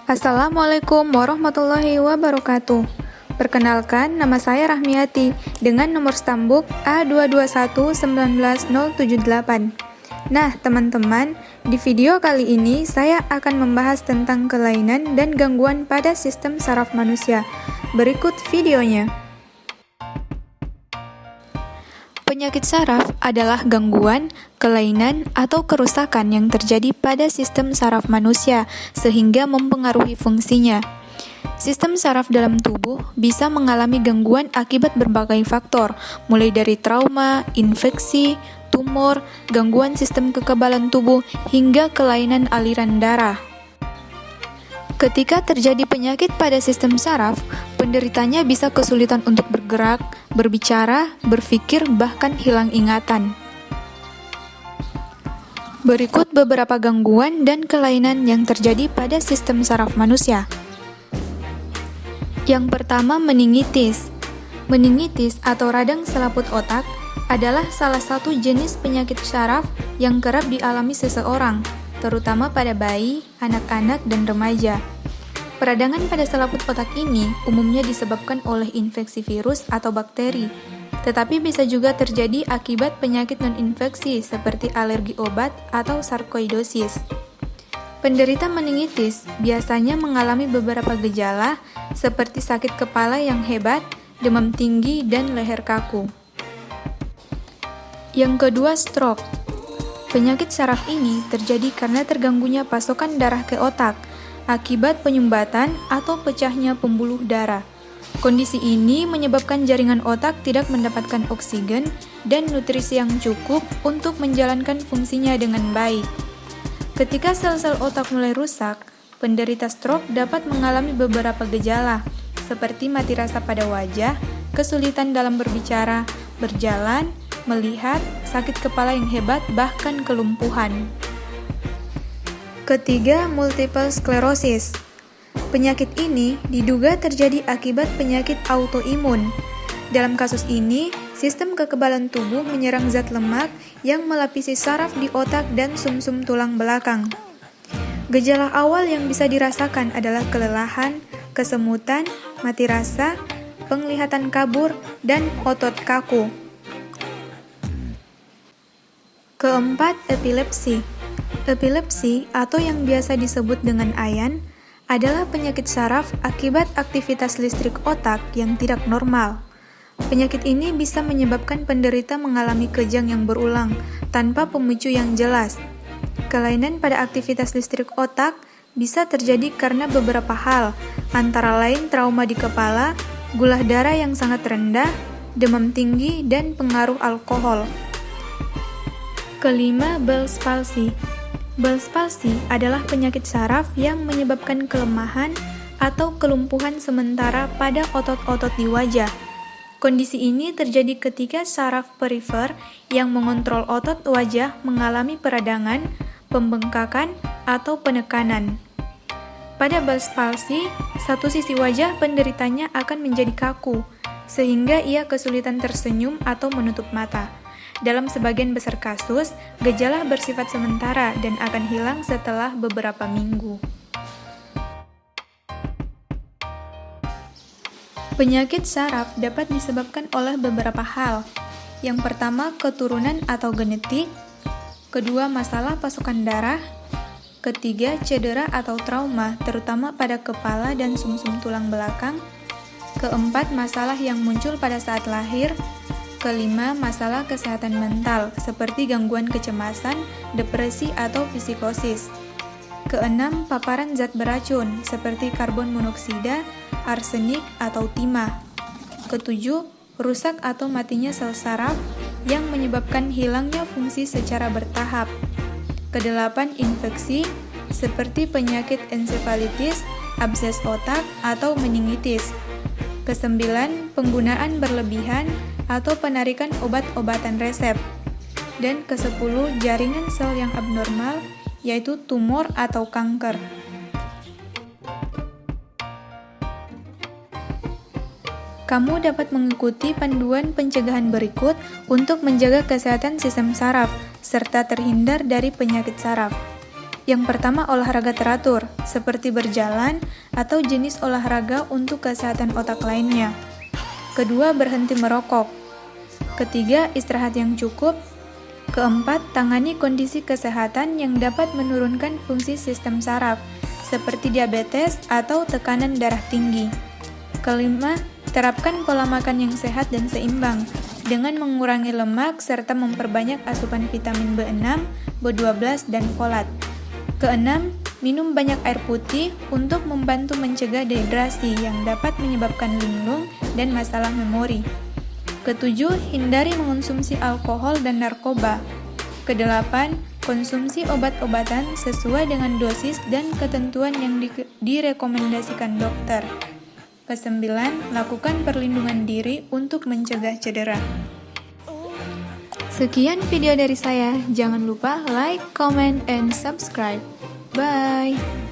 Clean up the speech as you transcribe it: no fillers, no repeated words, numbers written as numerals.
Assalamualaikum warahmatullahi wabarakatuh. Perkenalkan, nama saya Rahmiati dengan nomor stambuk A22119078. Nah, teman-teman, di video kali ini saya akan membahas tentang kelainan dan gangguan pada sistem saraf manusia. Berikut videonya. Penyakit saraf adalah gangguan, kelainan, atau kerusakan yang terjadi pada sistem saraf manusia sehingga mempengaruhi fungsinya. Sistem saraf dalam tubuh bisa mengalami gangguan akibat berbagai faktor, mulai dari trauma, infeksi, tumor, gangguan sistem kekebalan tubuh, hingga kelainan aliran darah. Ketika terjadi penyakit pada sistem saraf, penderitanya bisa kesulitan untuk bergerak, berbicara, berpikir, bahkan hilang ingatan. Berikut beberapa gangguan dan kelainan yang terjadi pada sistem saraf manusia. Yang pertama, meningitis. Meningitis atau radang selaput otak adalah salah satu jenis penyakit saraf yang kerap dialami seseorang, terutama pada bayi, anak-anak, dan remaja. Peradangan pada selaput otak ini umumnya disebabkan oleh infeksi virus atau bakteri, tetapi bisa juga terjadi akibat penyakit non-infeksi seperti alergi obat atau sarkoidosis. Penderita meningitis biasanya mengalami beberapa gejala seperti sakit kepala yang hebat, demam tinggi, dan leher kaku. Yang kedua, stroke. Penyakit saraf ini terjadi karena terganggunya pasokan darah ke otak akibat penyumbatan atau pecahnya pembuluh darah. Kondisi ini menyebabkan jaringan otak tidak mendapatkan oksigen dan nutrisi yang cukup untuk menjalankan fungsinya dengan baik. Ketika sel-sel otak mulai rusak, penderita stroke dapat mengalami beberapa gejala, seperti mati rasa pada wajah, kesulitan dalam berbicara, berjalan, melihat, sakit kepala yang hebat, bahkan kelumpuhan. Ketiga, multiple sclerosis. Penyakit ini diduga terjadi akibat penyakit autoimun. Dalam kasus ini, sistem kekebalan tubuh menyerang zat lemak yang melapisi saraf di otak dan sumsum tulang belakang. Gejala awal yang bisa dirasakan adalah kelelahan, kesemutan, mati rasa, penglihatan kabur, dan otot kaku. Keempat, epilepsi. Epilepsi atau yang biasa disebut dengan ayan adalah penyakit saraf akibat aktivitas listrik otak yang tidak normal. Penyakit ini bisa menyebabkan penderita mengalami kejang yang berulang tanpa pemicu yang jelas. Kelainan pada aktivitas listrik otak bisa terjadi karena beberapa hal, antara lain trauma di kepala, gula darah yang sangat rendah, demam tinggi, dan pengaruh alkohol. Kelima, Bell's palsy. Bell's palsy adalah penyakit saraf yang menyebabkan kelemahan atau kelumpuhan sementara pada otot-otot di wajah. Kondisi ini terjadi ketika saraf perifer yang mengontrol otot wajah mengalami peradangan, pembengkakan, atau penekanan. Pada Bell's palsy, satu sisi wajah penderitanya akan menjadi kaku, sehingga ia kesulitan tersenyum atau menutup mata. Dalam sebagian besar kasus, gejala bersifat sementara dan akan hilang setelah beberapa minggu. Penyakit saraf dapat disebabkan oleh beberapa hal. Yang pertama, keturunan atau genetik. Kedua, masalah pasokan darah. Ketiga, cedera atau trauma, terutama pada kepala dan sumsum tulang belakang. Keempat, masalah yang muncul pada saat lahir. Kelima, masalah kesehatan mental, seperti gangguan kecemasan, depresi, atau psikosis. Keenam, paparan zat beracun, seperti karbon monoksida, arsenik, atau timah. Ketujuh, rusak atau matinya sel saraf yang menyebabkan hilangnya fungsi secara bertahap. Kedelapan, infeksi, seperti penyakit ensefalitis, abses otak, atau meningitis. Kesembilan, penggunaan berlebihan atau penarikan obat-obatan resep. Dan kesepuluh, jaringan sel yang abnormal, yaitu tumor atau kanker. Kamu dapat mengikuti panduan pencegahan berikut untuk menjaga kesehatan sistem saraf, serta terhindar dari penyakit saraf. Yang pertama, olahraga teratur, seperti berjalan atau jenis olahraga untuk kesehatan otak lainnya. Kedua, berhenti merokok. Ketiga, istirahat yang cukup. Keempat, tangani kondisi kesehatan yang dapat menurunkan fungsi sistem saraf, seperti diabetes atau tekanan darah tinggi. Kelima, terapkan pola makan yang sehat dan seimbang, dengan mengurangi lemak serta memperbanyak asupan vitamin B6, B12, dan folat. Keenam, minum banyak air putih untuk membantu mencegah dehidrasi yang dapat menyebabkan linglung dan masalah memori. Ketujuh, hindari mengonsumsi alkohol dan narkoba. Kedelapan, konsumsi obat-obatan sesuai dengan dosis dan ketentuan yang direkomendasikan dokter. Kesembilan, lakukan perlindungan diri untuk mencegah cedera. Sekian video dari saya. Jangan lupa like, comment, and subscribe. Bye!